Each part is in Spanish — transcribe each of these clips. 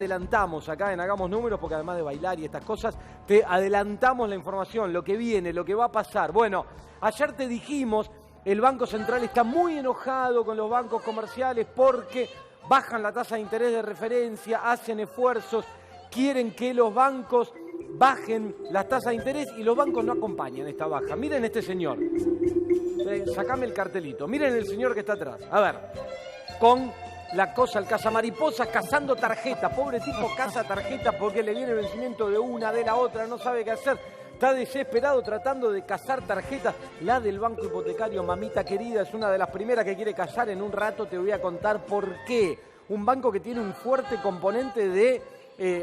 Adelantamos acá en Hagamos Números, porque además de bailar y estas cosas, te adelantamos la información, lo que viene, lo que va a pasar. Bueno, ayer te dijimos, el Banco Central está muy enojado con los bancos comerciales porque bajan la tasa de interés de referencia, hacen esfuerzos, quieren que los bancos bajen las tasas de interés y los bancos no acompañan esta baja. Miren este señor, sacame el cartelito, miren el señor que está atrás, a ver, con la cosa, el cazamariposas, cazando tarjeta. Pobre tipo caza tarjeta porque le viene el vencimiento de una, de la otra, no sabe qué hacer. Está desesperado tratando de cazar tarjetas. La del Banco Hipotecario, mamita querida, es una de las primeras que quiere cazar. En un rato te voy a contar por qué. Un banco que tiene un fuerte componente de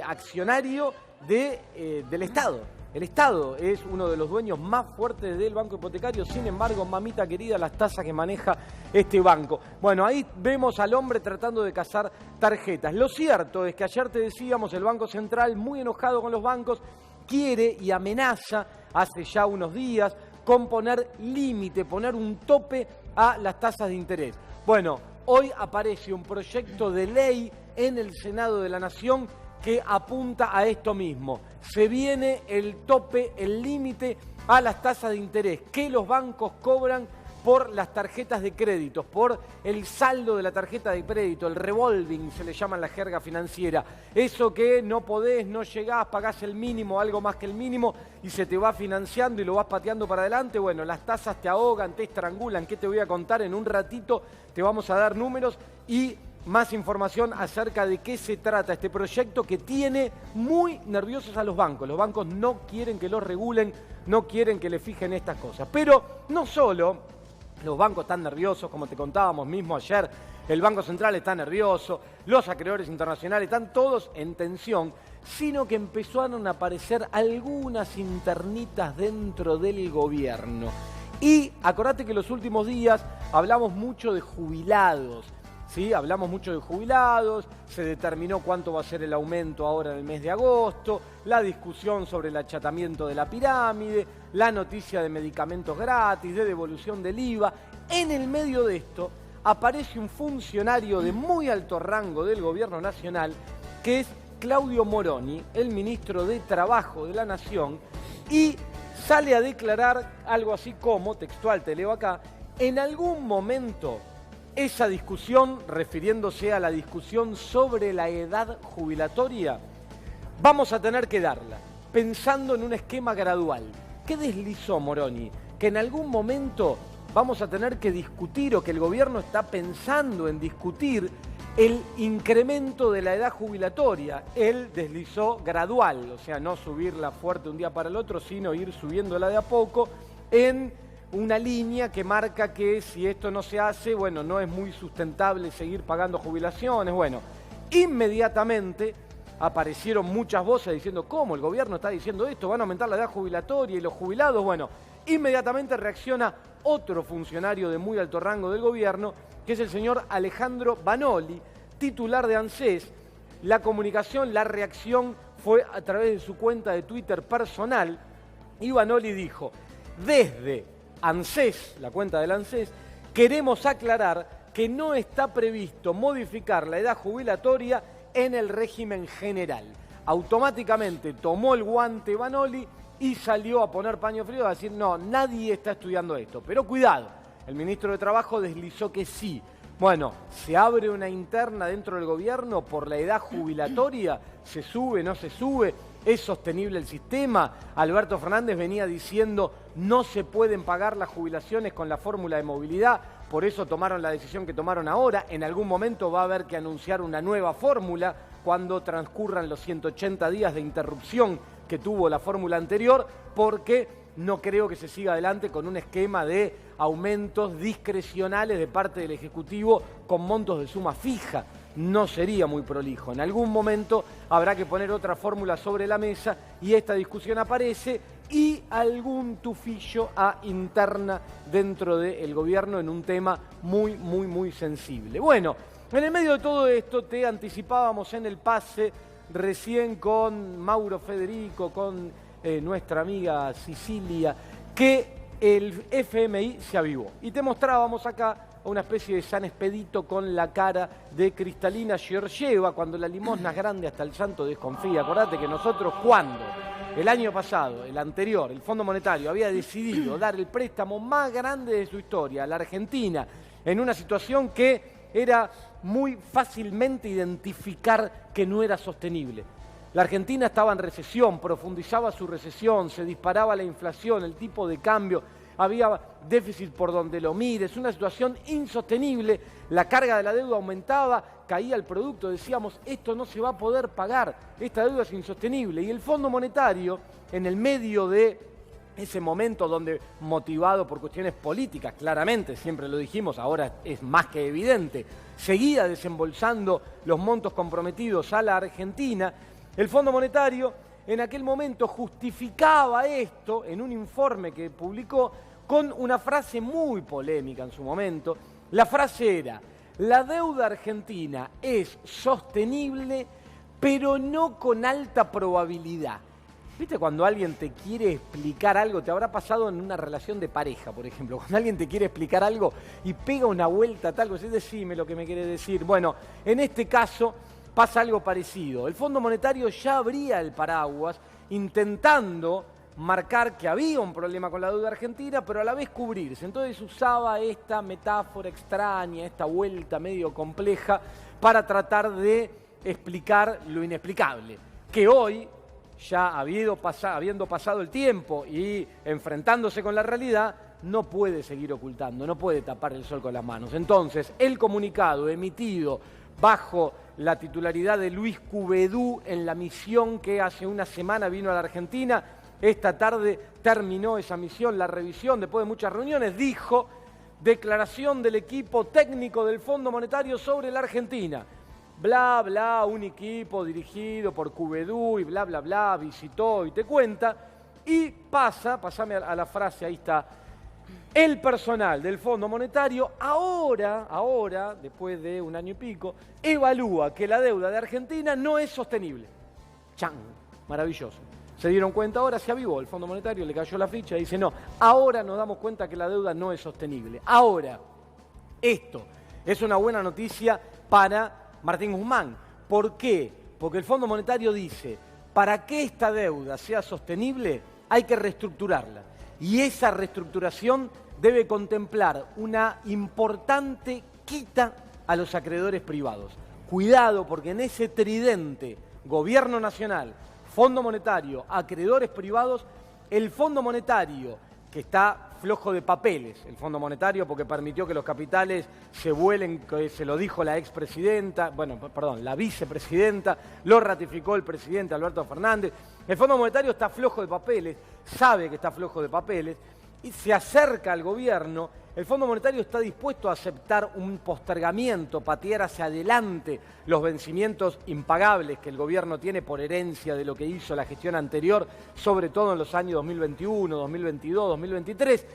accionario del Estado. El Estado es uno de los dueños más fuertes del Banco Hipotecario, sin embargo, mamita querida, las tasas que maneja este banco. Bueno, ahí vemos al hombre tratando de cazar tarjetas. Lo cierto es que ayer te decíamos, el Banco Central, muy enojado con los bancos, quiere y amenaza, hace ya unos días, con poner límite, poner un tope a las tasas de interés. Bueno, hoy aparece un proyecto de ley en el Senado de la Nación que apunta a esto mismo. Se viene el tope, el límite a las tasas de interés que los bancos cobran por las tarjetas de crédito, por el saldo de la tarjeta de crédito, el revolving se le llama en la jerga financiera. Eso que no podés, no llegás, pagás el mínimo, algo más que el mínimo y se te va financiando y lo vas pateando para adelante. Bueno, las tasas te ahogan, te estrangulan. ¿Qué te voy a contar? En un ratito te vamos a dar números y más información acerca de qué se trata este proyecto que tiene muy nerviosos a los bancos. Los bancos no quieren que los regulen, no quieren que le fijen estas cosas. Pero no solo los bancos están nerviosos, como te contábamos mismo ayer, el Banco Central está nervioso, los acreedores internacionales están todos en tensión, sino que empezaron a aparecer algunas internitas dentro del gobierno. Y acordate que en los últimos días hablamos mucho de jubilados. Sí, hablamos mucho de jubilados, se determinó cuánto va a ser el aumento ahora en el mes de agosto, la discusión sobre el achatamiento de la pirámide, la noticia de medicamentos gratis, de devolución del IVA. En el medio de esto aparece un funcionario de muy alto rango del gobierno nacional, que es Claudio Moroni, el ministro de Trabajo de la Nación, y sale a declarar algo así como, textual te leo acá, en algún momento esa discusión, refiriéndose a la discusión sobre la edad jubilatoria, vamos a tener que darla, pensando en un esquema gradual. ¿Qué deslizó Moroni? Que en algún momento vamos a tener que discutir, o que el gobierno está pensando en discutir, el incremento de la edad jubilatoria. Él deslizó gradual, o sea, no subirla fuerte un día para el otro, sino ir subiéndola de a poco en una línea que marca que si esto no se hace, bueno, no es muy sustentable seguir pagando jubilaciones. Bueno, inmediatamente aparecieron muchas voces diciendo, ¿cómo el gobierno está diciendo esto? ¿Van a aumentar la edad jubilatoria y los jubilados? Bueno, inmediatamente reacciona otro funcionario de muy alto rango del gobierno, que es el señor Alejandro Banoli, titular de ANSES. La comunicación, la reacción fue a través de su cuenta de Twitter personal y Banoli dijo, desde ANSES, la cuenta del ANSES, queremos aclarar que no está previsto modificar la edad jubilatoria en el régimen general. Automáticamente tomó el guante Banoli y salió a poner paño frío a decir, no, nadie está estudiando esto. Pero cuidado, el ministro de Trabajo deslizó que sí. Bueno, se abre una interna dentro del gobierno por la edad jubilatoria, se sube, no se sube, es sostenible el sistema. Alberto Fernández venía diciendo no se pueden pagar las jubilaciones con la fórmula de movilidad, por eso tomaron la decisión que tomaron ahora. En algún momento va a haber que anunciar una nueva fórmula cuando transcurran los 180 días de interrupción que tuvo la fórmula anterior, porque no creo que se siga adelante con un esquema de aumentos discrecionales de parte del Ejecutivo con montos de suma fija. No sería muy prolijo. En algún momento habrá que poner otra fórmula sobre la mesa y esta discusión aparece y algún tufillo a interna dentro del gobierno en un tema muy sensible. Bueno, en el medio de todo esto te anticipábamos en el pase recién con Mauro Federico, con nuestra amiga Sicilia, que el FMI se avivó. Y te mostrábamos acá a una especie de San Expedito con la cara de Cristalina Georgieva, cuando la limosna es grande hasta el santo desconfía. Acordate que nosotros cuando el año pasado, el anterior, el Fondo Monetario había decidido dar el préstamo más grande de su historia a la Argentina en una situación que era muy fácilmente identificar que no era sostenible. La Argentina estaba en recesión, profundizaba su recesión, se disparaba la inflación, el tipo de cambio, había déficit por donde lo mires, una situación insostenible, la carga de la deuda aumentaba, caía el producto, decíamos, esto no se va a poder pagar, esta deuda es insostenible. Y el Fondo Monetario, en el medio de ese momento donde, motivado por cuestiones políticas, claramente, siempre lo dijimos, ahora es más que evidente, seguía desembolsando los montos comprometidos a la Argentina, el Fondo Monetario en aquel momento justificaba esto en un informe que publicó con una frase muy polémica en su momento. La frase era: la deuda argentina es sostenible, pero no con alta probabilidad. ¿Viste cuando alguien te quiere explicar algo? Te habrá pasado en una relación de pareja, por ejemplo. Cuando alguien te quiere explicar algo y pega una vuelta tal, pues decime lo que me quiere decir. Bueno, en este caso pasa algo parecido. El Fondo Monetario ya abría el paraguas intentando marcar que había un problema con la deuda argentina, pero a la vez cubrirse. Entonces usaba esta metáfora extraña, esta vuelta medio compleja, para tratar de explicar lo inexplicable, que hoy, ya habiendo pasado el tiempo y enfrentándose con la realidad, no puede seguir ocultando, no puede tapar el sol con las manos. Entonces, el comunicado emitido bajo la titularidad de Luis Cuvedú en la misión que hace una semana vino a la Argentina, esta tarde terminó esa misión, la revisión, después de muchas reuniones, dijo: declaración del equipo técnico del Fondo Monetario sobre la Argentina. Bla, bla, un equipo dirigido por Cuvedú y bla, bla, bla, visitó y te cuenta. Y pasame a la frase, ahí está. El personal del Fondo Monetario ahora, después de un año y pico, evalúa que la deuda de Argentina no es sostenible. ¡Chan! Maravilloso. Se dieron cuenta ahora, se avivó el Fondo Monetario, le cayó la ficha y dice: no, ahora nos damos cuenta que la deuda no es sostenible. Ahora, esto es una buena noticia para Martín Guzmán. ¿Por qué? Porque el Fondo Monetario dice: para que esta deuda sea sostenible hay que reestructurarla. Y esa reestructuración debe contemplar una importante quita a los acreedores privados. Cuidado, porque en ese tridente, Gobierno Nacional, Fondo Monetario, acreedores privados, el Fondo Monetario, que está flojo de papeles, el Fondo Monetario, porque permitió que los capitales se vuelen, que se lo dijo la expresidenta, la vicepresidenta, lo ratificó el presidente Alberto Fernández. El Fondo Monetario está flojo de papeles, sabe que está flojo de papeles, y se acerca al gobierno. El Fondo Monetario está dispuesto a aceptar un postergamiento, patear hacia adelante los vencimientos impagables que el gobierno tiene por herencia de lo que hizo la gestión anterior, sobre todo en los años 2021, 2022, 2023.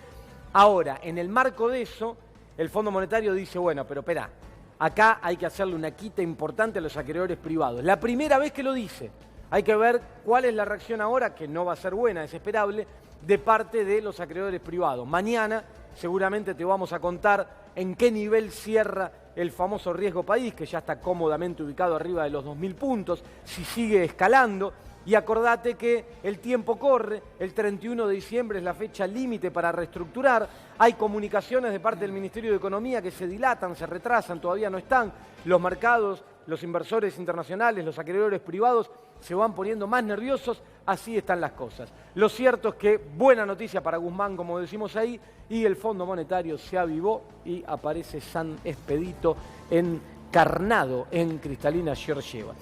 Ahora, en el marco de eso, el Fondo Monetario dice: bueno, pero espera, acá hay que hacerle una quita importante a los acreedores privados. La primera vez que lo dice, hay que ver cuál es la reacción ahora, que no va a ser buena, es esperable, de parte de los acreedores privados. Mañana seguramente te vamos a contar en qué nivel cierra el famoso riesgo país, que ya está cómodamente ubicado arriba de los 2.000 puntos, si sigue escalando. Y acordate que el tiempo corre, el 31 de diciembre es la fecha límite para reestructurar. Hay comunicaciones de parte del Ministerio de Economía que se dilatan, se retrasan, todavía no están. Los mercados, los inversores internacionales, los acreedores privados se van poniendo más nerviosos, así están las cosas. Lo cierto es que buena noticia para Guzmán, como decimos ahí, y el Fondo Monetario se avivó y aparece San Expedito encarnado en Cristalina Georgieva.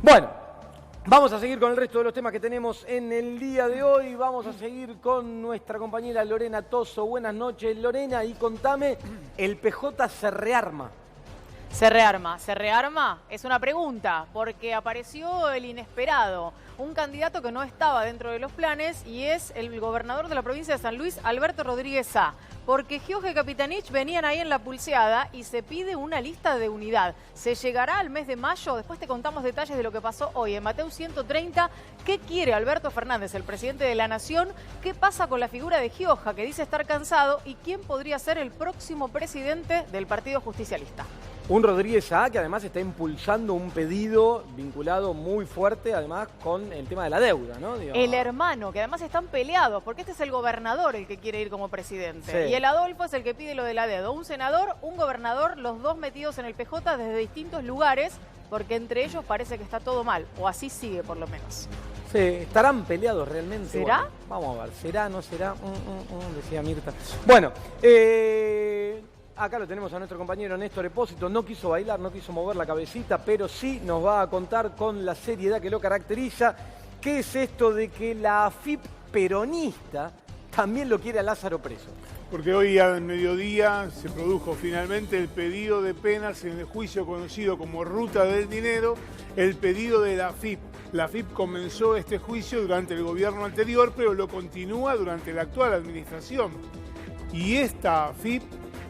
Bueno, vamos a seguir con el resto de los temas que tenemos en el día de hoy. Vamos a seguir con nuestra compañera Lorena Toso. Buenas noches, Lorena, y contame, el PJ se rearma. Se rearma, es una pregunta, porque apareció el inesperado, un candidato que no estaba dentro de los planes y es el gobernador de la provincia de San Luis, Alberto Rodríguez Sá, porque Jorge Capitanich venían ahí en la pulseada y se pide una lista de unidad. Se llegará al mes de mayo, después te contamos detalles de lo que pasó hoy en Mateu 130. ¿Qué quiere Alberto Fernández, el presidente de la Nación? ¿Qué pasa con la figura de Gioja, que dice estar cansado? ¿Y quién podría ser el próximo presidente del Partido Justicialista? Un Rodríguez Sá que además está impulsando un pedido vinculado muy fuerte, además, con el tema de la deuda, ¿no? Digo, el hermano, que además están peleados, porque este es el gobernador el que quiere ir como presidente. Sí. Y el Adolfo es el que pide lo de la deuda. Un senador, un gobernador, los dos metidos en el PJ desde distintos lugares, porque entre ellos parece que está todo mal, o así sigue por lo menos. Sí, ¿estarán peleados realmente? ¿Será? Bueno, vamos a ver, ¿será, no será? Decía Mirta. Bueno, acá lo tenemos a nuestro compañero Néstor Espósito. No quiso bailar, no quiso mover la cabecita, pero sí nos va a contar con la seriedad que lo caracteriza. ¿Qué es esto de que la AFIP peronista también lo quiere a Lázaro preso? Porque hoy al mediodía se produjo finalmente el pedido de penas en el juicio conocido como Ruta del Dinero, el pedido de la AFIP. La AFIP comenzó este juicio durante el gobierno anterior, pero lo continúa durante la actual administración. Y esta AFIP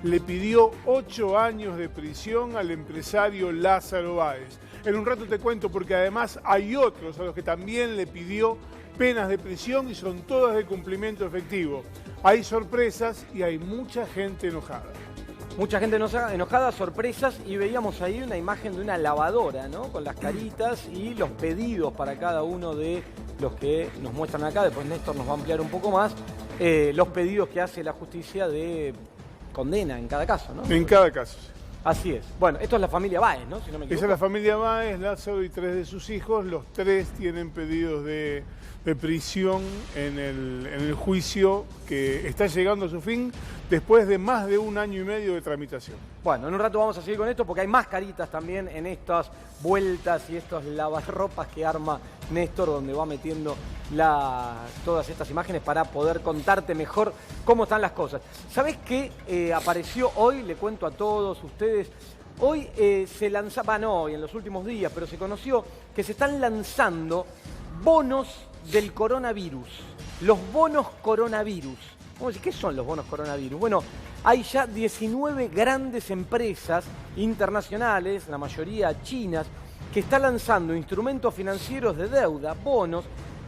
le pidió 8 años de prisión al empresario Lázaro Báez. En un rato te cuento porque además hay otros a los que también le pidió penas de prisión y son todas de cumplimiento efectivo. Hay sorpresas y hay mucha gente enojada. Mucha gente enojada, sorpresas, y veíamos ahí una imagen de una lavadora, ¿no? Con las caritas y los pedidos para cada uno de los que nos muestran acá. Después Néstor nos va a ampliar un poco más los pedidos que hace la justicia de condena en cada caso, ¿no? En cada caso. Así es. Bueno, esto es la familia Báez, ¿no? Si no me equivoco. Esa es la familia Báez, Lázaro y 3 de sus hijos. Los 3 tienen pedidos de prisión en el juicio que está llegando a su fin después de más de 1 año y medio de tramitación. Bueno, en un rato vamos a seguir con esto porque hay más caritas también en estas vueltas y estos lavarropas que arma Néstor, donde va metiendo todas estas imágenes para poder contarte mejor cómo están las cosas. ¿Sabés qué apareció hoy? Le cuento a todos ustedes. Hoy se lanzaba, no hoy, en los últimos días, pero se conoció que se están lanzando bonos del coronavirus. Los bonos coronavirus. Vamos a decir, ¿qué son los bonos coronavirus? Bueno, hay ya 19 grandes empresas internacionales, la mayoría chinas, que están lanzando instrumentos financieros de deuda, bonos,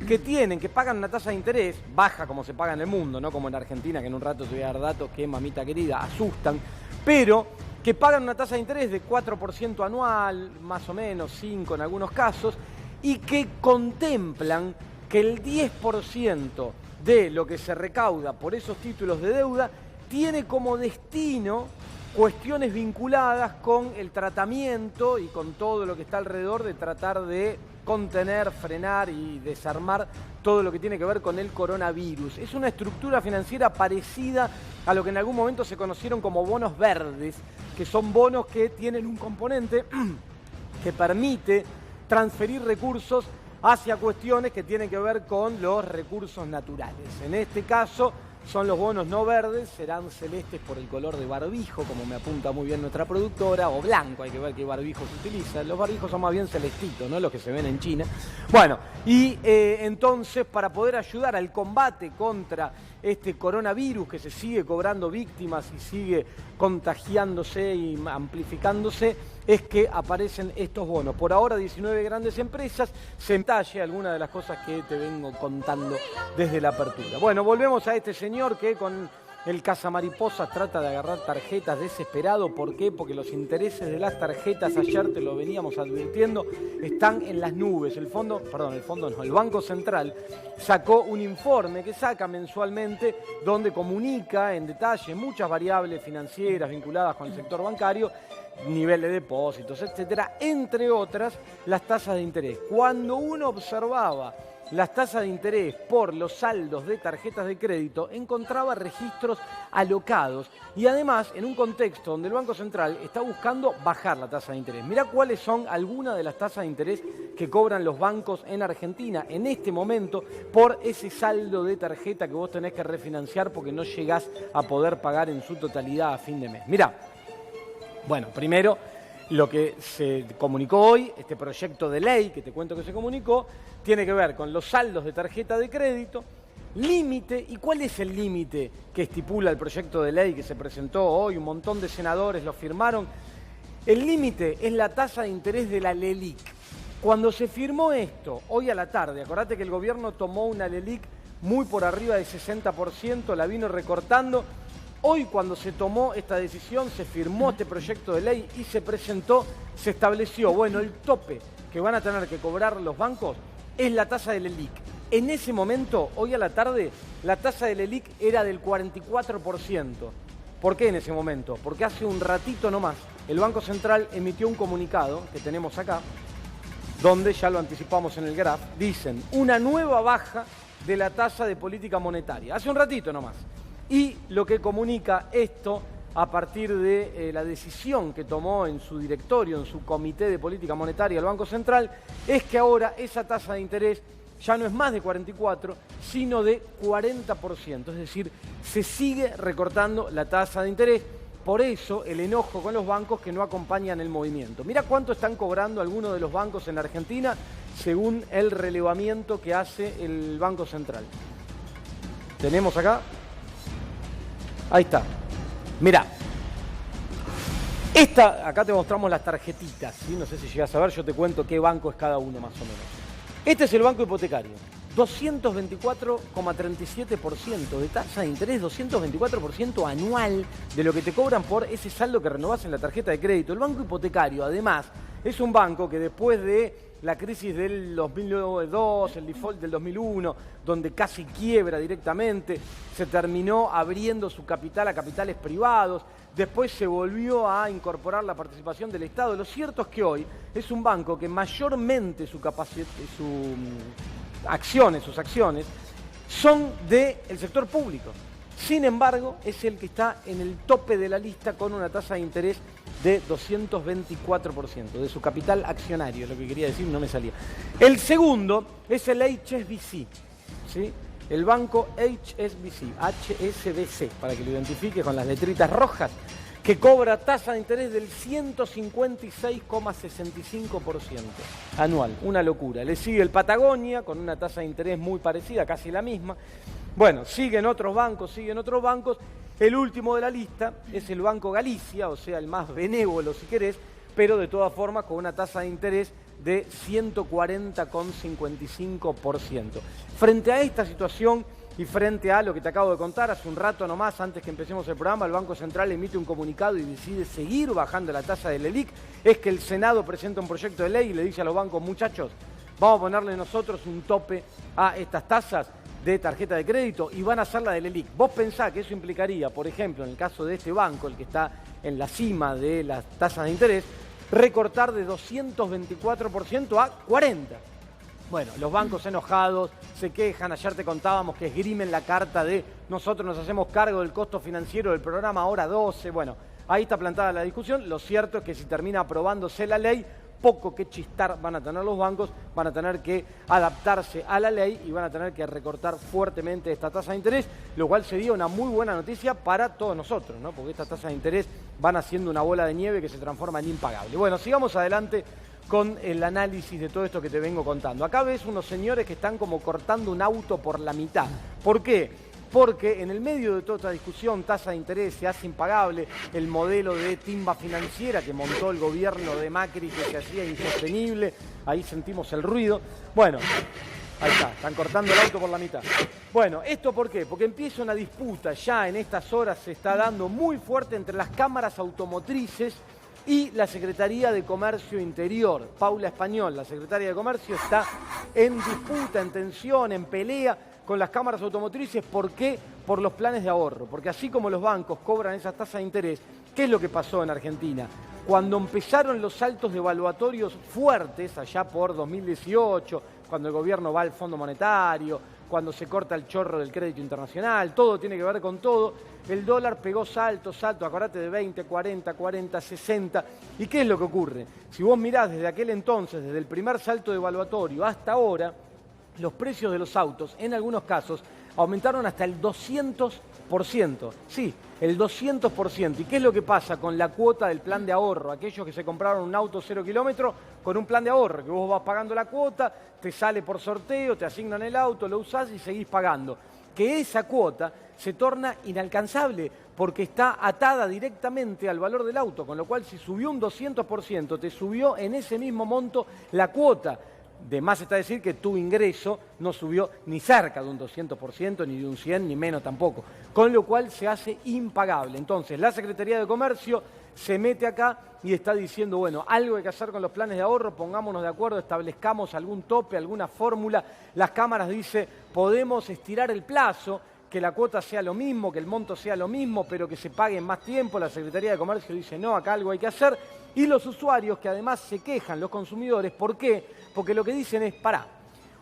que pagan una tasa de interés baja como se paga en el mundo, no como en Argentina, que en un rato te voy a dar datos que, mamita querida, asustan, pero que pagan una tasa de interés de 4% anual, más o menos, 5% en algunos casos, y que contemplan que el 10% de lo que se recauda por esos títulos de deuda tiene como destino cuestiones vinculadas con el tratamiento y con todo lo que está alrededor de tratar de contener, frenar y desarmar todo lo que tiene que ver con el coronavirus. Es una estructura financiera parecida a lo que en algún momento se conocieron como bonos verdes, que son bonos que tienen un componente que permite transferir recursos hacia cuestiones que tienen que ver con los recursos naturales. En este caso son los bonos no verdes, serán celestes por el color de barbijo, como me apunta muy bien nuestra productora, o blanco, hay que ver qué barbijo se utiliza. Los barbijos son más bien celestitos, ¿no? Los que se ven en China. Bueno, y entonces para poder ayudar al combate contra este coronavirus que se sigue cobrando víctimas y sigue contagiándose y amplificándose, es que aparecen estos bonos. Por ahora 19 grandes empresas, se entalle alguna de las cosas que te vengo contando desde la apertura. Bueno, volvemos a este señor que con el cazamariposas trata de agarrar tarjetas desesperado. ¿Por qué? Porque los intereses de las tarjetas, ayer te lo veníamos advirtiendo, están en las nubes. El Banco Central sacó un informe que saca mensualmente donde comunica en detalle muchas variables financieras vinculadas con el sector bancario, nivel de depósitos, etcétera, entre otras las tasas de interés. Cuando uno observaba las tasas de interés por los saldos de tarjetas de crédito, encontraba registros alocados y además en un contexto donde el Banco Central está buscando bajar la tasa de interés. Mirá cuáles son algunas de las tasas de interés que cobran los bancos en Argentina en este momento por ese saldo de tarjeta que vos tenés que refinanciar porque no llegás a poder pagar en su totalidad a fin de mes. Mirá, bueno, primero Lo que se comunicó hoy, este proyecto de ley que te cuento que se comunicó, tiene que ver con los saldos de tarjeta de crédito, límite. ¿Y cuál es el límite que estipula el proyecto de ley que se presentó hoy? Un montón de senadores lo firmaron. El límite es la tasa de interés de la LELIQ. Cuando se firmó esto, hoy a la tarde, acordate que el gobierno tomó una LELIQ muy por arriba del 60%, la vino recortando. Hoy, cuando se tomó esta decisión, se firmó este proyecto de ley y se presentó, se estableció, bueno, el tope que van a tener que cobrar los bancos es la tasa del LELIQ. En ese momento, hoy a la tarde, la tasa del LELIQ era del 44%. ¿Por qué en ese momento? Porque hace un ratito nomás el Banco Central emitió un comunicado, que tenemos acá, donde ya lo anticipamos en el graph, dicen una nueva baja de la tasa de política monetaria. Hace un ratito nomás. Y lo que comunica esto a partir de la decisión que tomó en su directorio, en su comité de política monetaria el Banco Central, es que ahora esa tasa de interés ya no es más de 44, sino de 40%. Es decir, se sigue recortando la tasa de interés. Por eso el enojo con los bancos que no acompañan el movimiento. Mira cuánto están cobrando algunos de los bancos en Argentina según el relevamiento que hace el Banco Central. Tenemos acá. Ahí está. Mirá. Acá te mostramos las tarjetitas, ¿sí? No sé si llegas a ver, yo te cuento qué banco es cada uno más o menos. Este es el banco hipotecario. 224,37% de tasa de interés, 224% anual de lo que te cobran por ese saldo que renovás en la tarjeta de crédito. El banco hipotecario, además, es un banco que después de la crisis del 2002, el default del 2001, donde casi quiebra directamente, se terminó abriendo su capital a capitales privados, después se volvió a incorporar la participación del Estado. Lo cierto es que hoy es un banco que mayormente sus acciones son del sector público. Sin embargo, es el que está en el tope de la lista con una tasa de interés de 224%, de su capital accionario, es lo que quería decir, no me salía. El segundo es el HSBC, ¿sí? El banco HSBC, para que lo identifique con las letritas rojas, que cobra tasa de interés del 156,65% anual, una locura. Le sigue el Patagonia, con una tasa de interés muy parecida, casi la misma. Bueno, siguen otros bancos. El último de la lista es el Banco Galicia, o sea, el más benévolo si querés, pero de todas formas con una tasa de interés de 140,55%. Frente a esta situación y frente a lo que te acabo de contar hace un rato nomás, antes que empecemos el programa, el Banco Central emite un comunicado y decide seguir bajando la tasa del LELIQ. Es que el Senado presenta un proyecto de ley y le dice a los bancos, muchachos, vamos a ponerle nosotros un tope a estas tasas de tarjeta de crédito y van a hacer la del LELIQ. Vos pensás que eso implicaría, por ejemplo, en el caso de este banco, el que está en la cima de las tasas de interés, recortar de 224% a 40%. Bueno, los bancos enojados se quejan, ayer te contábamos que esgrimen la carta de nosotros nos hacemos cargo del costo financiero del programa, ahora 12, bueno, ahí está plantada la discusión. Lo cierto es que si termina aprobándose la ley, poco que chistar van a tener los bancos, van a tener que adaptarse a la ley y van a tener que recortar fuertemente esta tasa de interés, lo cual sería una muy buena noticia para todos nosotros, ¿no? Porque estas tasas de interés van haciendo una bola de nieve que se transforma en impagable. Bueno, sigamos adelante con el análisis de todo esto que te vengo contando. Acá ves unos señores que están como cortando un auto por la mitad. ¿Por qué? Porque en el medio de toda esta discusión, tasa de interés, se hace impagable, el modelo de timba financiera que montó el gobierno de Macri que se hacía insostenible, ahí sentimos el ruido. Bueno, ahí está, están cortando el auto por la mitad. Bueno, ¿esto por qué? Porque empieza una disputa, ya en estas horas se está dando muy fuerte entre las cámaras automotrices y la Secretaría de Comercio Interior. Paula Español, la secretaria de Comercio, está en disputa, en tensión, en pelea con las cámaras automotrices. ¿Por qué? Por los planes de ahorro. Porque así como los bancos cobran esas tasas de interés, ¿qué es lo que pasó en Argentina? Cuando empezaron los saltos devaluatorios fuertes, allá por 2018, cuando el gobierno va al Fondo Monetario, cuando se corta el chorro del crédito internacional, todo tiene que ver con todo, el dólar pegó salto, acordate de 20, 40, 60. ¿Y qué es lo que ocurre? Si vos mirás desde aquel entonces, desde el primer salto devaluatorio hasta ahora, los precios de los autos, en algunos casos, aumentaron hasta el 200%. Sí, el 200%. ¿Y qué es lo que pasa con la cuota del plan de ahorro? Aquellos que se compraron un auto 0 kilómetros con un plan de ahorro, que vos vas pagando la cuota, te sale por sorteo, te asignan el auto, lo usás y seguís pagando. Que esa cuota se torna inalcanzable porque está atada directamente al valor del auto, con lo cual si subió un 200%, te subió en ese mismo monto la cuota. De más está decir que tu ingreso no subió ni cerca de un 200%, ni de un 100%, ni menos tampoco. Con lo cual se hace impagable. Entonces, la Secretaría de Comercio se mete acá y está diciendo, bueno, algo hay que hacer con los planes de ahorro, pongámonos de acuerdo, establezcamos algún tope, alguna fórmula. Las cámaras dicen, podemos estirar el plazo, que la cuota sea lo mismo, que el monto sea lo mismo, pero que se pague en más tiempo. La Secretaría de Comercio dice, no, acá algo hay que hacer. Y los usuarios, que además se quejan, los consumidores, ¿por qué? Porque lo que dicen es, pará,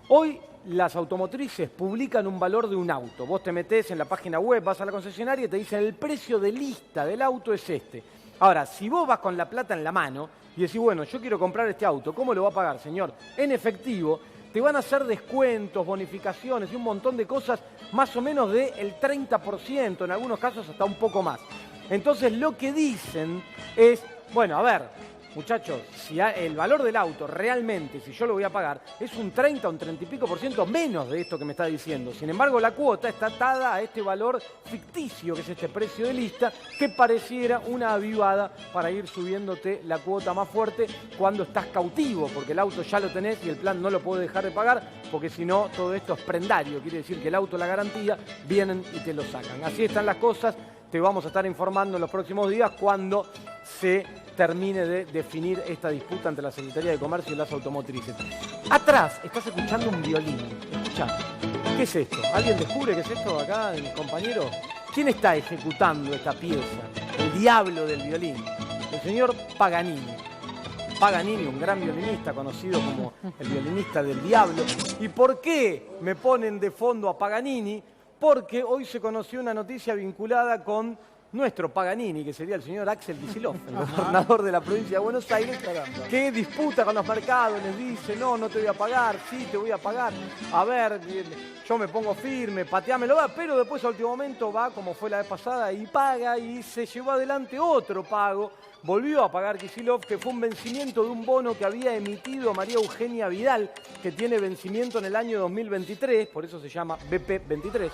hoy las automotrices publican un valor de un auto. Vos te metés en la página web, vas a la concesionaria y te dicen, el precio de lista del auto es este. Ahora, si vos vas con la plata en la mano y decís, bueno, yo quiero comprar este auto, ¿cómo lo va a pagar, señor? En efectivo, te van a hacer descuentos, bonificaciones y un montón de cosas, más o menos del 30%, en algunos casos hasta un poco más. Entonces lo que dicen es, bueno, a ver, muchachos, si el valor del auto realmente, si yo lo voy a pagar, es un 30 o un 30 y pico por ciento menos de esto que me está diciendo. Sin embargo, la cuota está atada a este valor ficticio, que es este precio de lista, que pareciera una avivada para ir subiéndote la cuota más fuerte cuando estás cautivo, porque el auto ya lo tenés y el plan no lo puede dejar de pagar, porque si no, todo esto es prendario, quiere decir que el auto, la garantía, vienen y te lo sacan. Así están las cosas, te vamos a estar informando en los próximos días cuando se termine de definir esta disputa entre la Secretaría de Comercio y las automotrices. Atrás estás escuchando un violín. Escuchá. ¿Qué es esto? ¿Alguien descubre qué es esto acá, mi compañero? ¿Quién está ejecutando esta pieza? El diablo del violín. El señor Paganini. Paganini, un gran violinista conocido como el violinista del diablo. ¿Y por qué me ponen de fondo a Paganini? Porque hoy se conoció una noticia vinculada con nuestro Paganini, que sería el señor Axel Kicillof, el gobernador de la provincia de Buenos Aires, que disputa con los mercados, les dice, no, no te voy a pagar, sí, te voy a pagar, a ver, yo me pongo firme, pateámelo, pero después a último momento va, como fue la vez pasada, y paga, y se llevó adelante otro pago, volvió a pagar Kicillof, que fue un vencimiento de un bono que había emitido María Eugenia Vidal, que tiene vencimiento en el año 2023, por eso se llama BP23,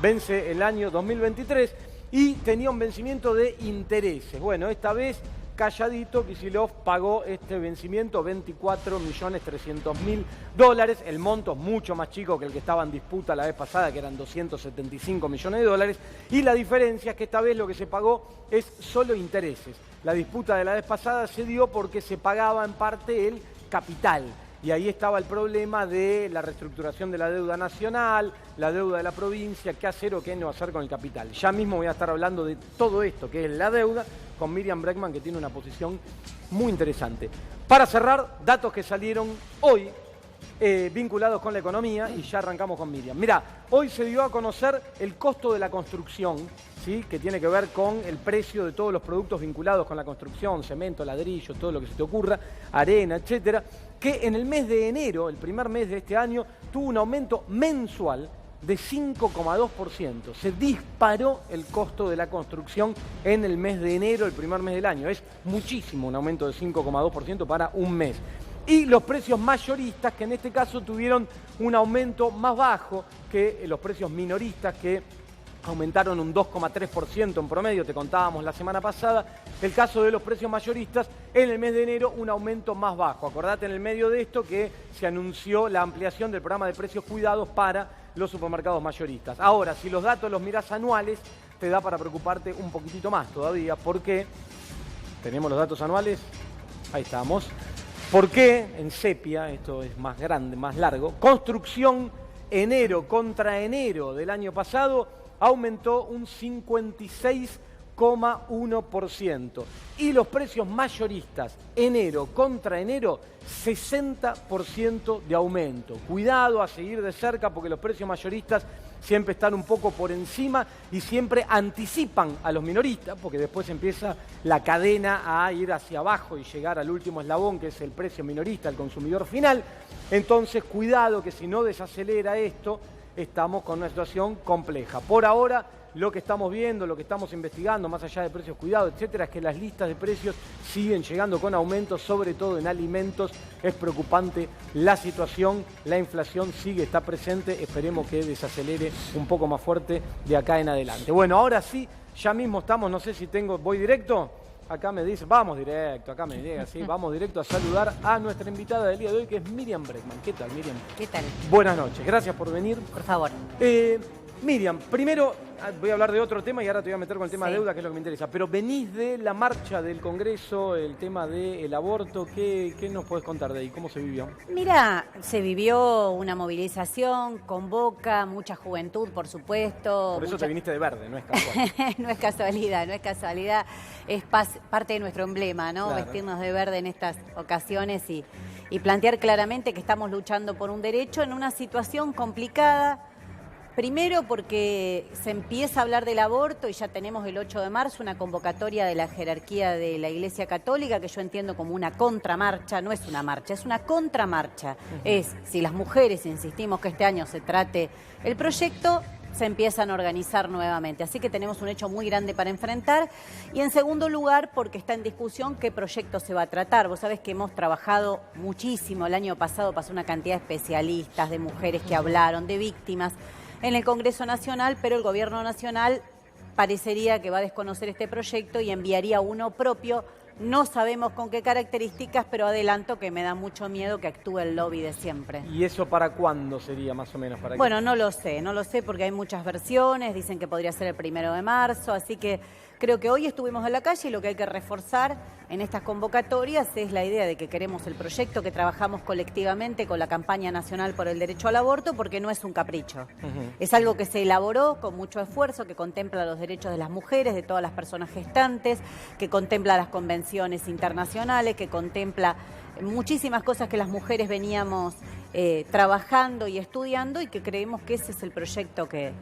vence el año 2023, y tenía un vencimiento de intereses. Bueno, esta vez, calladito, Kicillof pagó este vencimiento, $24.300.000. El monto es mucho más chico que el que estaba en disputa la vez pasada, que eran $275 millones. Y la diferencia es que esta vez lo que se pagó es solo intereses. La disputa de la vez pasada se dio porque se pagaba en parte el capital. Y ahí estaba el problema de la reestructuración de la deuda nacional, la deuda de la provincia, qué hacer o qué no hacer con el capital. Ya mismo voy a estar hablando de todo esto, que es la deuda, con Miriam Bregman, que tiene una posición muy interesante. Para cerrar, datos que salieron hoy vinculados con la economía, y ya arrancamos con Miriam. Mirá, hoy se dio a conocer el costo de la construcción, ¿sí? Que tiene que ver con el precio de todos los productos vinculados con la construcción, cemento, ladrillo, todo lo que se te ocurra, arena, etcétera, que en el mes de enero, el primer mes de este año, tuvo un aumento mensual de 5,2%. Se disparó el costo de la construcción en el mes de enero, el primer mes del año. Es muchísimo un aumento de 5,2% para un mes. Y los precios mayoristas, que en este caso tuvieron un aumento más bajo que los precios minoristas, que aumentaron un 2,3% en promedio, te contábamos la semana pasada. El caso de los precios mayoristas, en el mes de enero, un aumento más bajo. Acordate en el medio de esto que se anunció la ampliación del programa de precios cuidados para los supermercados mayoristas. Ahora, si los datos los mirás anuales, te da para preocuparte un poquitito más todavía, porque tenemos los datos anuales, ahí estamos. ¿Por qué en sepia, esto es más grande, más largo, construcción enero contra enero del año pasado aumentó un 56,1%. Y los precios mayoristas, enero contra enero, 60% de aumento. Cuidado a seguir de cerca porque los precios mayoristas siempre están un poco por encima y siempre anticipan a los minoristas, porque después empieza la cadena a ir hacia abajo y llegar al último eslabón, que es el precio minorista, el consumidor final. Entonces, cuidado que si no desacelera esto, estamos con una situación compleja. Por ahora, lo que estamos viendo, lo que estamos investigando, más allá de precios cuidados, etcétera, es que las listas de precios siguen llegando con aumentos, sobre todo en alimentos. Es preocupante la situación, la inflación está presente, esperemos que desacelere un poco más fuerte de acá en adelante. Bueno, ahora sí, ya mismo estamos, no sé si voy directo. Acá me dice, vamos directo, acá me llega, sí, vamos directo a saludar a nuestra invitada del día de hoy, que es Miriam Bregman. ¿Qué tal, Miriam? ¿Qué tal? Buenas noches, gracias por venir. Por favor. Miriam, primero voy a hablar de otro tema y ahora te voy a meter con el tema de deuda, que es lo que me interesa. Pero venís de la marcha del Congreso, el tema del aborto. ¿Qué nos podés contar de ahí? ¿Cómo se vivió? Mira, se vivió una movilización, convoca mucha juventud, por supuesto. Por eso te viniste de verde, no es casual. No es casualidad, no es casualidad. Es parte de nuestro emblema, ¿no? Claro. Vestirnos de verde en estas ocasiones y plantear claramente que estamos luchando por un derecho en una situación complicada. Primero porque se empieza a hablar del aborto y ya tenemos el 8 de marzo una convocatoria de la jerarquía de la Iglesia Católica que yo entiendo como una contramarcha, no es una marcha, es una contramarcha. Es, si las mujeres insistimos que este año se trate el proyecto, se empiezan a organizar nuevamente. Así que tenemos un hecho muy grande para enfrentar. Y en segundo lugar, porque está en discusión qué proyecto se va a tratar. Vos sabés que hemos trabajado muchísimo. El año pasado pasó una cantidad de especialistas, de mujeres que hablaron, de víctimas en el Congreso Nacional, pero el Gobierno Nacional parecería que va a desconocer este proyecto y enviaría uno propio. No sabemos con qué características, pero adelanto que me da mucho miedo que actúe el lobby de siempre. ¿Y eso para cuándo sería más o menos? Bueno, no lo sé porque hay muchas versiones, dicen que podría ser el 1 de marzo, así que creo que hoy estuvimos en la calle y lo que hay que reforzar en estas convocatorias es la idea de que queremos el proyecto, que trabajamos colectivamente con la campaña nacional por el derecho al aborto, porque no es un capricho. Es algo que se elaboró con mucho esfuerzo, que contempla los derechos de las mujeres, de todas las personas gestantes, que contempla las convenciones internacionales, que contempla muchísimas cosas que las mujeres veníamos trabajando y estudiando y que creemos que ese es el proyecto que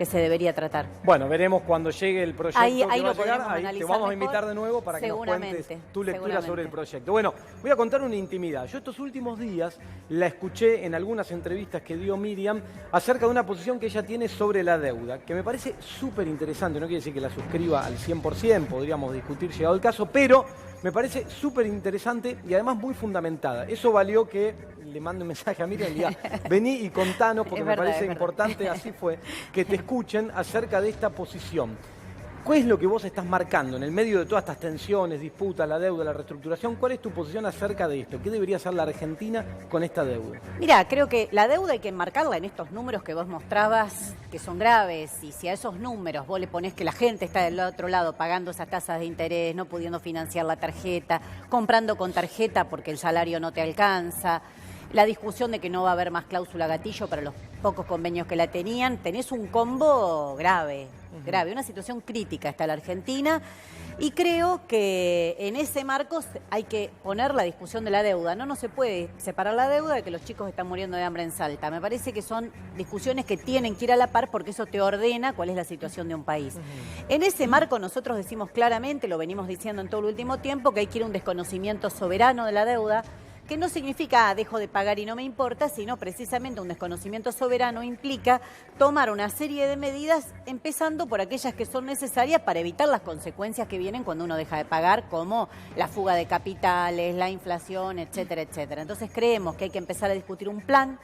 se debería tratar. Bueno, veremos cuando llegue el proyecto. Ahí que va lo a llegar. podremos analizar te vamos mejor. A invitar de nuevo para que nos cuentes tu lectura sobre el proyecto. Bueno, voy a contar una intimidad. Yo estos últimos días la escuché en algunas entrevistas que dio Miriam acerca de una posición que ella tiene sobre la deuda, que me parece súper interesante. No quiere decir que la suscriba al 100%, podríamos discutir llegado el caso, pero me parece súper interesante y además muy fundamentada. Eso valió que le mande un mensaje a Miriam y le diga, vení y contanos, porque me parece importante, así fue, que te escuchen acerca de esta posición. ¿Cuál es lo que vos estás marcando en el medio de todas estas tensiones, disputas, la deuda, la reestructuración? ¿Cuál es tu posición acerca de esto? ¿Qué debería hacer la Argentina con esta deuda? Mira, creo que la deuda hay que enmarcarla en estos números que vos mostrabas, que son graves, y si a esos números vos le ponés que la gente está del otro lado pagando esas tasas de interés, no pudiendo financiar la tarjeta, comprando con tarjeta porque el salario no te alcanza, la discusión de que no va a haber más cláusula gatillo para los pocos convenios que la tenían, tenés un combo grave, una situación crítica está la Argentina y creo que en ese marco hay que poner la discusión de la deuda. No se puede separar la deuda de que los chicos están muriendo de hambre en Salta. Me parece que son discusiones que tienen que ir a la par porque eso te ordena cuál es la situación de un país. En ese marco nosotros decimos claramente, lo venimos diciendo en todo el último tiempo, que hay que ir a un desconocimiento soberano de la deuda, que no significa dejo de pagar y no me importa, sino precisamente un desconocimiento soberano implica tomar una serie de medidas, empezando por aquellas que son necesarias para evitar las consecuencias que vienen cuando uno deja de pagar, como la fuga de capitales, la inflación, etcétera, etcétera. Entonces creemos que hay que empezar a discutir un plan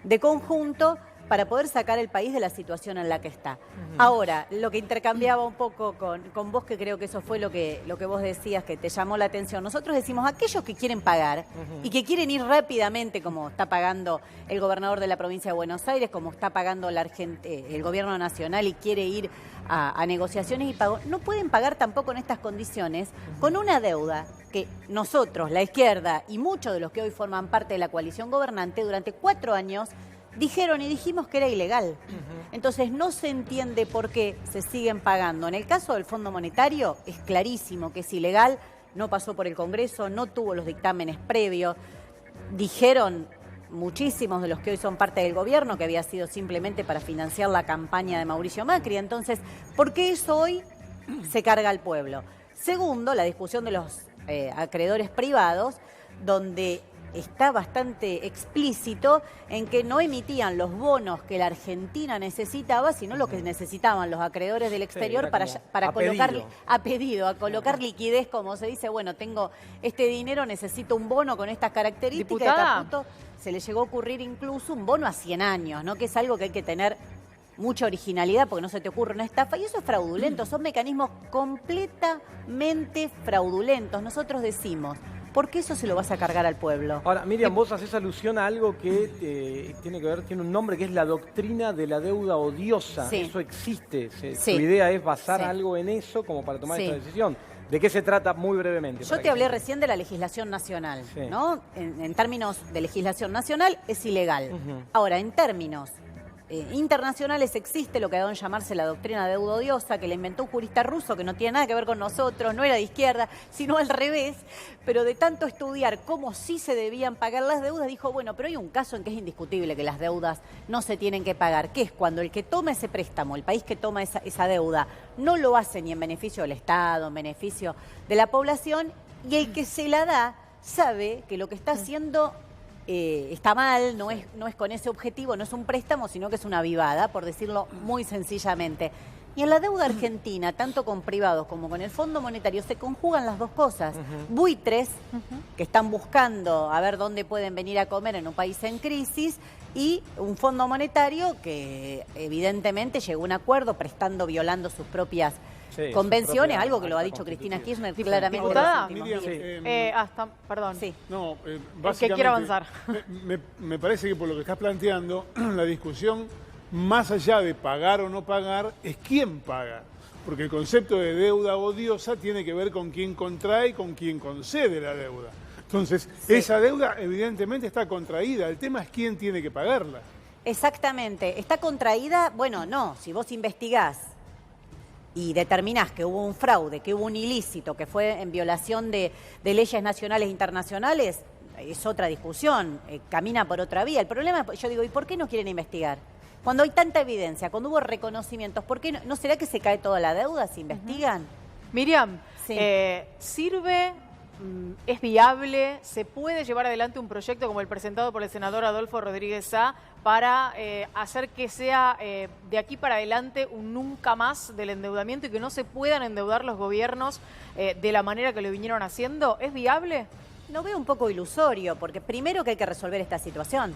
de conjunto para poder sacar el país de la situación en la que está. Ahora, lo que intercambiaba un poco con vos, que creo que eso fue lo que vos decías, que te llamó la atención. Nosotros decimos, aquellos que quieren pagar y que quieren ir rápidamente, como está pagando el gobernador de la provincia de Buenos Aires, como está pagando el gobierno nacional y quiere ir a negociaciones y pago, no pueden pagar tampoco en estas condiciones con una deuda que nosotros, la izquierda y muchos de los que hoy forman parte de la coalición gobernante, durante 4 años dijeron y dijimos que era ilegal. Entonces no se entiende por qué se siguen pagando. En el caso del Fondo Monetario es clarísimo que es ilegal, no pasó por el Congreso, no tuvo los dictámenes previos. Dijeron muchísimos de los que hoy son parte del gobierno que había sido simplemente para financiar la campaña de Mauricio Macri. Entonces, ¿por qué eso hoy se carga al pueblo? Segundo, la discusión de los acreedores privados, donde está bastante explícito en que no emitían los bonos que la Argentina necesitaba, sino lo que necesitaban los acreedores del exterior para colocar colocar liquidez, como se dice, bueno, tengo este dinero, necesito un bono con estas características. Diputada. De Caputo se le llegó a ocurrir incluso un bono a 100 años, ¿no? Que es algo que hay que tener mucha originalidad porque no se te ocurre una estafa, y eso es fraudulento, son mecanismos completamente fraudulentos. Nosotros decimos, ¿por qué eso se lo vas a cargar al pueblo? Ahora, Miriam, vos haces alusión a algo que tiene un nombre, que es la doctrina de la deuda odiosa. Sí. Eso existe. Sí. Tu idea es basar Sí. algo en eso como para tomar Sí. esta decisión. ¿De qué se trata muy brevemente? Yo te hablé recién de la legislación nacional, Sí. ¿no? En términos de legislación nacional es ilegal. Ujú. Ahora, en términos internacionales existe lo que da en llamarse la doctrina de deuda odiosa, que la inventó un jurista ruso que no tiene nada que ver con nosotros, no era de izquierda, sino al revés, pero de tanto estudiar cómo sí se debían pagar las deudas, dijo, bueno, pero hay un caso en que es indiscutible que las deudas no se tienen que pagar, que es cuando el que toma ese préstamo, el país que toma esa deuda, no lo hace ni en beneficio del Estado, en beneficio de la población, y el que se la da sabe que lo que está haciendo está mal, no es con ese objetivo, no es un préstamo, sino que es una avivada, por decirlo muy sencillamente. Y en la deuda argentina, tanto con privados como con el Fondo Monetario, se conjugan las dos cosas. Buitres, que están buscando a ver dónde pueden venir a comer en un país en crisis, y un Fondo Monetario que evidentemente llegó a un acuerdo violando sus propias convenciones, algo que lo ha dicho Cristina Kirchner claramente. Diputada, en los últimos días. Perdón. Sí. No, El que quiera avanzar. Me parece que por lo que estás planteando, la discusión, más allá de pagar o no pagar, es quién paga. Porque el concepto de deuda odiosa tiene que ver con quién contrae y con quién concede la deuda. Entonces, esa deuda evidentemente está contraída. El tema es quién tiene que pagarla. Exactamente. ¿Está contraída? Bueno, no. Si vos investigás y determinás que hubo un fraude, que hubo un ilícito, que fue en violación de leyes nacionales e internacionales, es otra discusión, camina por otra vía. El problema, yo digo, ¿y por qué no quieren investigar? Cuando hay tanta evidencia, cuando hubo reconocimientos, ¿por qué no será que se cae toda la deuda si investigan? Miriam, Sí. ¿sirve, es viable, se puede llevar adelante un proyecto como el presentado por el senador Adolfo Rodríguez Sá para hacer que sea de aquí para adelante un nunca más del endeudamiento y que no se puedan endeudar los gobiernos de la manera que lo vinieron haciendo? ¿Es viable? Lo veo un poco ilusorio, porque primero que hay que resolver esta situación.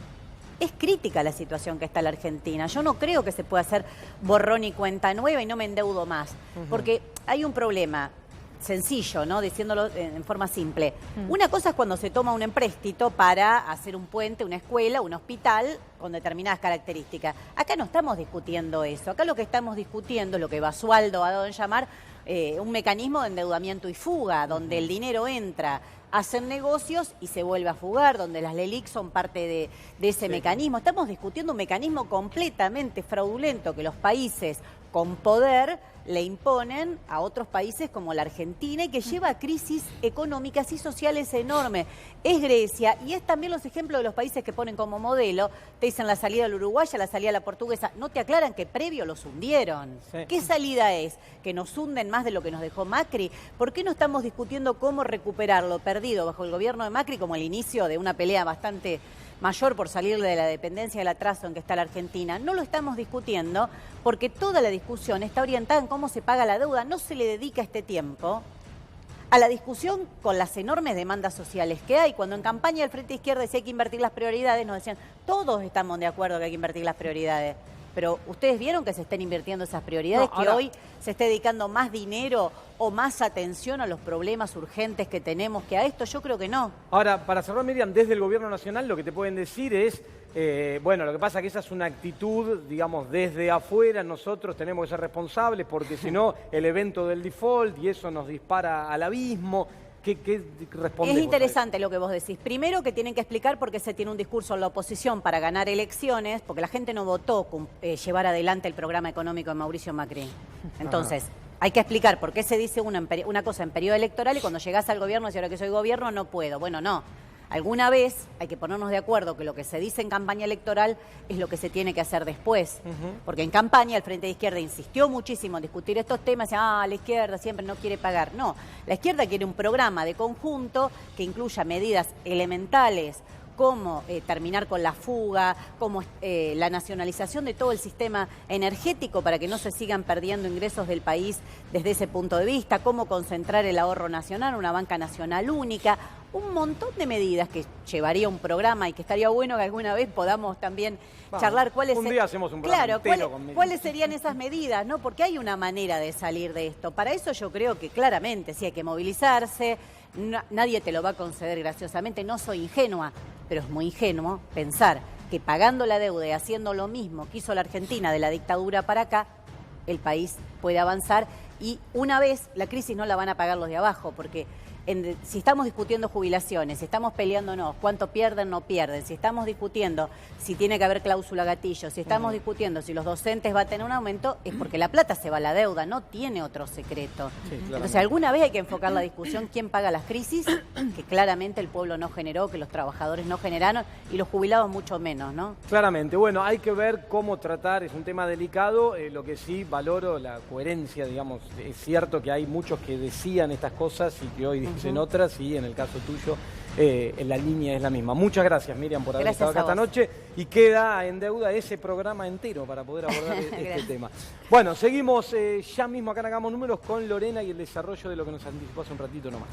Es crítica la situación que está la Argentina. Yo no creo que se pueda hacer borrón y cuenta nueva y no me endeudo más. Porque hay un problema sencillo, ¿no? Diciéndolo en forma simple. Una cosa es cuando se toma un empréstito para hacer un puente, una escuela, un hospital con determinadas características. Acá no estamos discutiendo eso. Acá lo que estamos discutiendo es lo que Basualdo ha dado en llamar un mecanismo de endeudamiento y fuga, donde el dinero entra, hacen negocios y se vuelve a fugar, donde las LELIC son parte de ese mecanismo. Estamos discutiendo un mecanismo completamente fraudulento que los países con poder le imponen a otros países como la Argentina y que lleva a crisis económicas y sociales enormes. Es Grecia y es también los ejemplos de los países que ponen como modelo. Te dicen la salida del uruguaya, la salida de la portuguesa. No te aclaran que previo los hundieron. Sí. ¿Qué salida es? ¿Que nos hunden más de lo que nos dejó Macri? ¿Por qué no estamos discutiendo cómo recuperar lo perdido bajo el gobierno de Macri como el inicio de una pelea bastante mayor por salir de la dependencia del atraso en que está la Argentina? No lo estamos discutiendo porque toda la discusión está orientada en cómo se paga la deuda. No se le dedica este tiempo a la discusión con las enormes demandas sociales que hay. Cuando en campaña del Frente Izquierda decía que hay que invertir las prioridades, nos decían, todos estamos de acuerdo que hay que invertir las prioridades. Pero ¿ustedes vieron que se estén invirtiendo esas prioridades? No, ahora, que hoy se esté dedicando más dinero o más atención a los problemas urgentes que tenemos que a esto. Yo creo que no. Ahora, para cerrar, Miriam, desde el Gobierno Nacional lo que te pueden decir es, bueno, lo que pasa es que esa es una actitud, digamos, desde afuera nosotros tenemos que ser responsables porque si no, el evento del default y eso nos dispara al abismo. ¿Qué respondemos? Es interesante lo que vos decís. Primero que tienen que explicar por qué se tiene un discurso en la oposición para ganar elecciones, porque la gente no votó llevar adelante el programa económico de Mauricio Macri. Entonces, hay que explicar por qué se dice una cosa en periodo electoral y cuando llegás al gobierno, y ahora que soy gobierno no puedo. Bueno, no. Alguna vez hay que ponernos de acuerdo que lo que se dice en campaña electoral es lo que se tiene que hacer después. Porque en campaña el Frente de Izquierda insistió muchísimo en discutir estos temas. La izquierda siempre no quiere pagar. No, la izquierda quiere un programa de conjunto que incluya medidas elementales, como terminar con la fuga, como la nacionalización de todo el sistema energético para que no se sigan perdiendo ingresos del país desde ese punto de vista, cómo concentrar el ahorro nacional, una banca nacional única, un montón de medidas que llevaría un programa y que estaría bueno que alguna vez podamos también charlar cuáles un día hacemos un programa entero con cuáles serían esas medidas, ¿no? Porque hay una manera de salir de esto. Para eso yo creo que claramente sí hay que movilizarse. Nadie te lo va a conceder graciosamente, no soy ingenua, pero es muy ingenuo pensar que pagando la deuda y haciendo lo mismo que hizo la Argentina de la dictadura para acá, el país puede avanzar y una vez la crisis no la van a pagar los de abajo, porque si estamos discutiendo jubilaciones, si estamos peleándonos cuánto pierden, no pierden, si estamos discutiendo si tiene que haber cláusula gatillo, si estamos discutiendo si los docentes va a tener un aumento, es porque la plata se va a la deuda, no tiene otro secreto. Sí, entonces alguna vez hay que enfocar la discusión quién paga las crisis, que claramente el pueblo no generó, que los trabajadores no generaron y los jubilados mucho menos, ¿no? Claramente, bueno, hay que ver cómo tratar, es un tema delicado, lo que sí valoro la coherencia, digamos, es cierto que hay muchos que decían estas cosas y que hoy en otras, y en el caso tuyo la línea es la misma. Muchas gracias, Miriam, por haber estado acá esta noche, y queda en deuda ese programa entero para poder abordar este tema. Bueno, seguimos ya mismo acá en Hagamos Números con Lorena y el desarrollo de lo que nos anticipó hace un ratito nomás.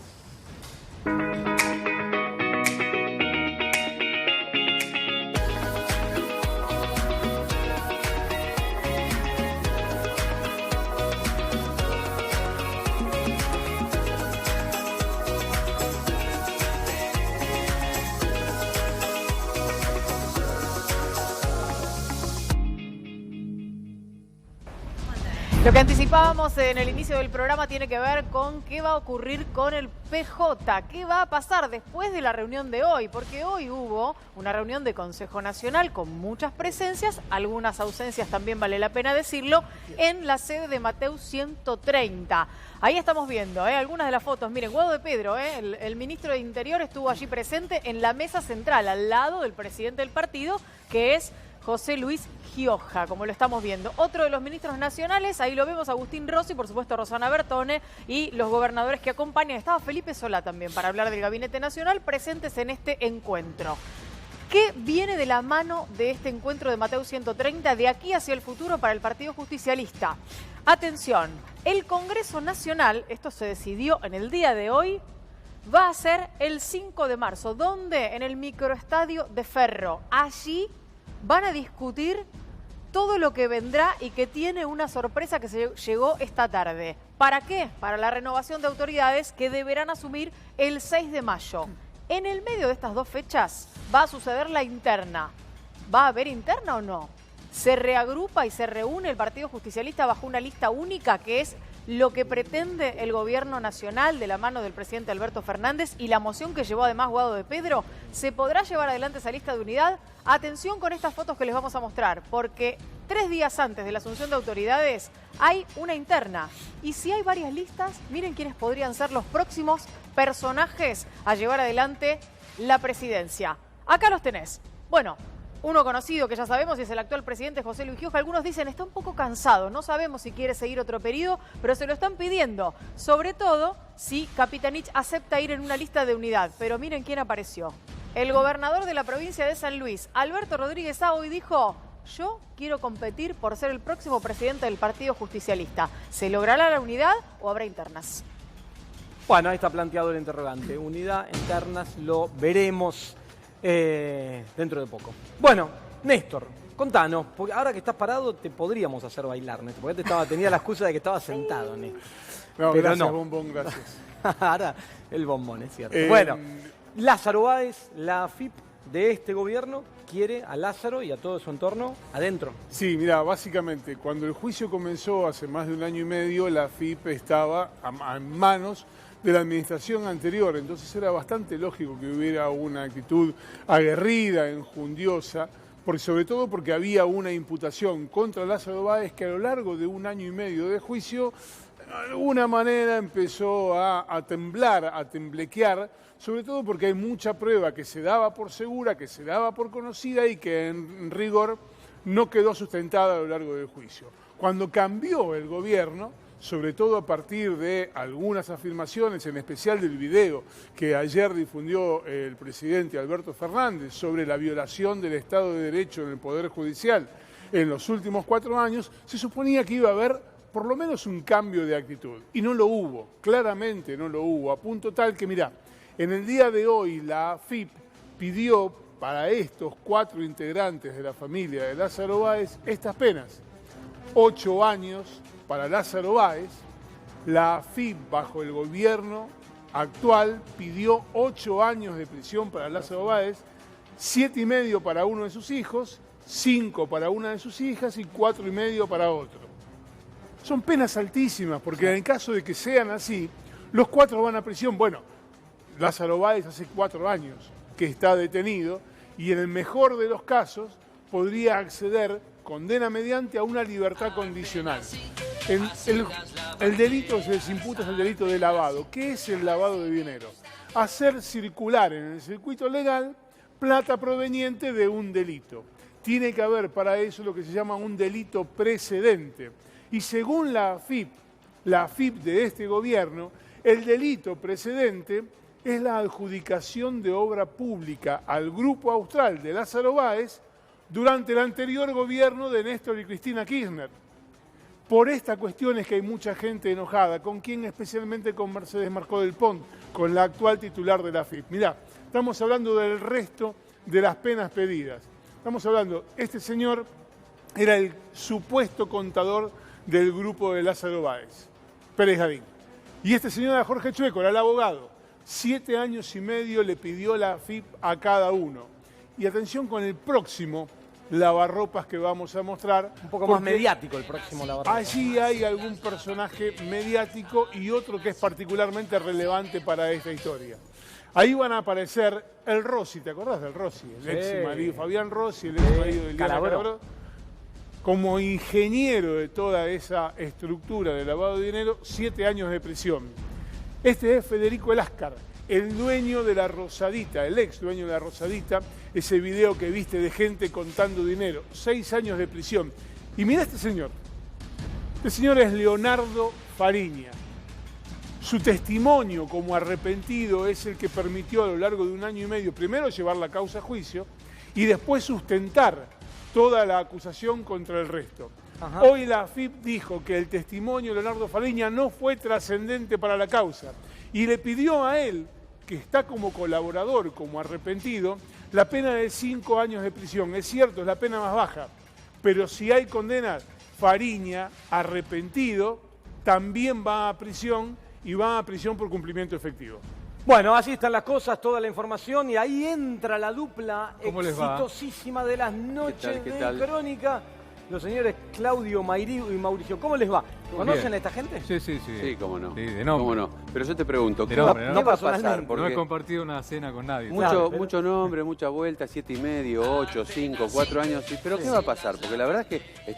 Lo que anticipábamos en el inicio del programa tiene que ver con qué va a ocurrir con el PJ, qué va a pasar después de la reunión de hoy, porque hoy hubo una reunión de Consejo Nacional con muchas presencias, algunas ausencias también vale la pena decirlo, en la sede de Mateu 130. Ahí estamos viendo algunas de las fotos. Miren, Guado de Pedro, el ministro de Interior, estuvo allí presente en la mesa central, al lado del presidente del partido, que es José Luis Gioja, como lo estamos viendo. Otro de los ministros nacionales, ahí lo vemos, Agustín Rossi, por supuesto Rosana Bertone, y los gobernadores que acompañan. Estaba Felipe Solá también para hablar del Gabinete Nacional, presentes en este encuentro. ¿Qué viene de la mano de este encuentro de Mateu 130 de aquí hacia el futuro para el Partido Justicialista? Atención, el Congreso Nacional, esto se decidió en el día de hoy, va a ser el 5 de marzo. ¿Dónde? En el microestadio de Ferro. Allí van a discutir todo lo que vendrá y que tiene una sorpresa que se llegó esta tarde. ¿Para qué? Para la renovación de autoridades que deberán asumir el 6 de mayo. En el medio de estas dos fechas va a suceder la interna. ¿Va a haber interna o no? Se reagrupa y se reúne el Partido Justicialista bajo una lista única, que es lo que pretende el gobierno nacional de la mano del presidente Alberto Fernández, y la moción que llevó además Guado de Pedro. ¿Se podrá llevar adelante esa lista de unidad? Atención con estas fotos que les vamos a mostrar, porque 3 días antes de la asunción de autoridades hay una interna. Y si hay varias listas, miren quiénes podrían ser los próximos personajes a llevar adelante la presidencia. Acá los tenés. Bueno, uno conocido que ya sabemos es el actual presidente José Luis Gioja. Algunos dicen está un poco cansado, no sabemos si quiere seguir otro periodo, pero se lo están pidiendo. Sobre todo si Capitanich acepta ir en una lista de unidad. Pero miren quién apareció. El gobernador de la provincia de San Luis, Alberto Rodríguez Sá, hoy dijo: yo quiero competir por ser el próximo presidente del Partido Justicialista. ¿Se logrará la unidad o habrá internas? Bueno, ahí está planteado el interrogante. Unidad, internas, lo veremos dentro de poco. Bueno, Néstor, contanos, porque ahora que estás parado te podríamos hacer bailar, Néstor, porque tenía la excusa de que estabas sentado, Néstor. No, pero gracias, no. Bombón, gracias. Ahora el bombón, es cierto. Bueno, Lázaro Báez, la AFIP de este gobierno, quiere a Lázaro y a todo su entorno adentro. Sí, mira, básicamente, cuando el juicio comenzó hace más de 1 año y medio, la AFIP estaba en manos de la administración anterior, entonces era bastante lógico que hubiera una actitud aguerrida, enjundiosa, sobre todo porque había una imputación contra Lázaro Báez que a lo largo de 1 año y medio de juicio de alguna manera empezó a temblar, a temblequear, sobre todo porque hay mucha prueba que se daba por segura, que se daba por conocida y que en rigor no quedó sustentada a lo largo del juicio. Cuando cambió el gobierno, sobre todo a partir de algunas afirmaciones, en especial del video que ayer difundió el presidente Alberto Fernández sobre la violación del Estado de Derecho en el Poder Judicial en los últimos 4 años, se suponía que iba a haber por lo menos un cambio de actitud. Y no lo hubo, claramente no lo hubo, a punto tal que, mirá, en el día de hoy la AFIP pidió para estos 4 integrantes de la familia de Lázaro Báez estas penas. 8 años para Lázaro Báez. La AFIP, bajo el gobierno actual, pidió 8 años de prisión para Lázaro Báez, 7,5 para uno de sus hijos, 5 para una de sus hijas y 4,5 para otro. Son penas altísimas, porque en el caso de que sean así, los 4 van a prisión. Bueno, Lázaro Báez hace 4 años que está detenido y en el mejor de los casos podría acceder, condena mediante, a una libertad condicional. El delito se les imputa es el delito de lavado. ¿Qué es el lavado de dinero? Hacer circular en el circuito legal plata proveniente de un delito. Tiene que haber para eso lo que se llama un delito precedente. Y según la AFIP de este gobierno, el delito precedente es la adjudicación de obra pública al Grupo Austral de Lázaro Báez durante el anterior gobierno de Néstor y Cristina Kirchner. Por esta cuestión es que hay mucha gente enojada. ¿Con quién? Especialmente con Mercedes Marcó del Pont, con la actual titular de la AFIP. Mirá, estamos hablando del resto de las penas pedidas. Estamos hablando, este señor era el supuesto contador del grupo de Lázaro Báez, Pérez Gadín. Y este señor era Jorge Chueco, era el abogado. 7 años y medio le pidió la AFIP a cada uno. Y atención con el próximo lavarropas que vamos a mostrar. Un poco más mediático el próximo lavarropas. Allí hay algún personaje mediático y otro que es particularmente relevante para esta historia. Ahí van a aparecer el Rossi, ¿te acordás del Rossi? El ex marido Fabián Rossi, el ex marido de Liliana Calabró. Como ingeniero de toda esa estructura de lavado de dinero, 7 años de prisión. Este es Federico Eláscar, el dueño de la Rosadita, el ex dueño de la Rosadita, ese video que viste de gente contando dinero, 6 años de prisión. Y mira este señor es Leonardo Fariña. Su testimonio como arrepentido es el que permitió a lo largo de 1 año y medio, primero llevar la causa a juicio y después sustentar toda la acusación contra el resto. Ajá. Hoy la AFIP dijo que el testimonio de Leonardo Fariña no fue trascendente para la causa y le pidió a él, que está como colaborador, como arrepentido, la pena de 5 años de prisión. Es cierto, es la pena más baja, pero si hay condenas, Fariña, arrepentido, también va a prisión y va a prisión por cumplimiento efectivo. Bueno, así están las cosas, toda la información, y ahí entra la dupla exitosísima de las noches de Crónica. Los señores Claudio, Mayrí y Mauricio, ¿cómo les va? ¿Conocen a esta gente? Sí. Sí, cómo no. Sí, de nombre. ¿Cómo no? Pero yo te pregunto, ¿qué ¿no? va a pasar? Porque no he compartido una cena con nadie. Mucho nombre, mucha vuelta, 7,5, 8, 5, 4 años. ¿Pero qué va a pasar? Porque la verdad es que está